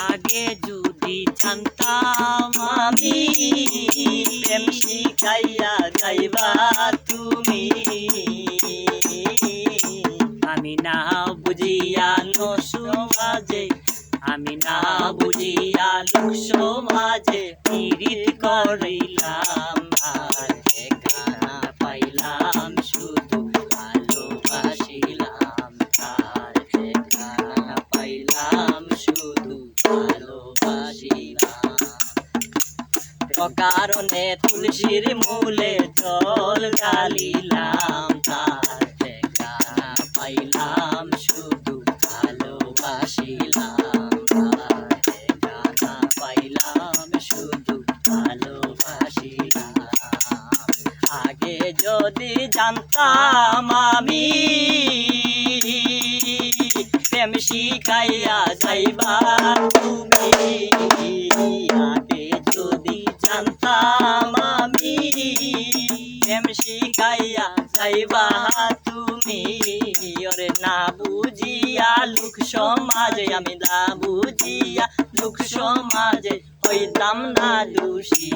আগে যদি জানতাম আমি প্রেম শিখাইয়া যাইবা তুমি, আমি না বুঝিয়া লোক সমাজে, আমি না বুঝিয়া লোক সমাজে পীড়িত করিলাম। আর ঠিকানা পাইলাম শুধু ভালোবাসিলাম, আর ঠিকানা পাইলাম শুধু ভালোবাসিলাম। অকারণে তুলসীর মূলে জল ঢালিলাম, তার ঠিকানা পাইলাম শুধু ভালোবাসিলাম, তার ঠিকানা পাইলাম শুধু ভালোবাসিলাম। আগে যদি জানতাম আমি প্রেম শিখাইয়া যাইবা তুমি, আগে যদি জানতাম আমি প্রেম শিখাইয়া যাইবা তুমি, ওরে না বুঝিয়া লোক সমাজে, আমি না বুঝিয়া লোক সমাজে হইতাম না দোষী।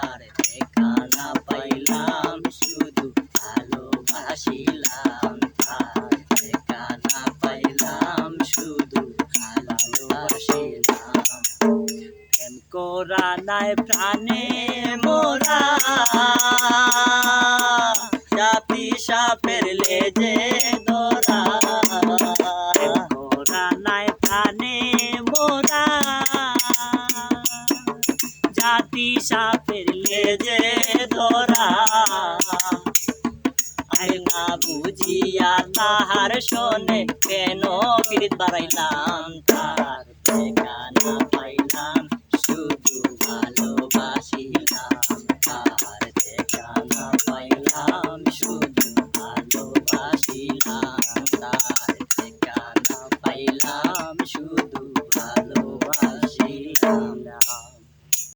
আর ঠিকানা পাইলাম শুধু ভালোবাসিলাম, আর ঠিকানা পাইলাম শুধু ভালোবাসিলাম। প্রেম করা নাই প্রাণে মোরা, জাতি সাপের লেজে ধরা। প্রেম করা নাই প্রাণে মোরা, জাতি সাপের লেজে ধরা। আর না বুঝিয়া তাহার শোনে কেন পীড়িত বাড়াইলাম, তার ঠিকানা পাইলাম শুধু ভালোবাসিলাম, তার ঠিকানা পাইলাম শুধু ভালোবাসিলাম, তার ঠিকানা পাইলাম শুধু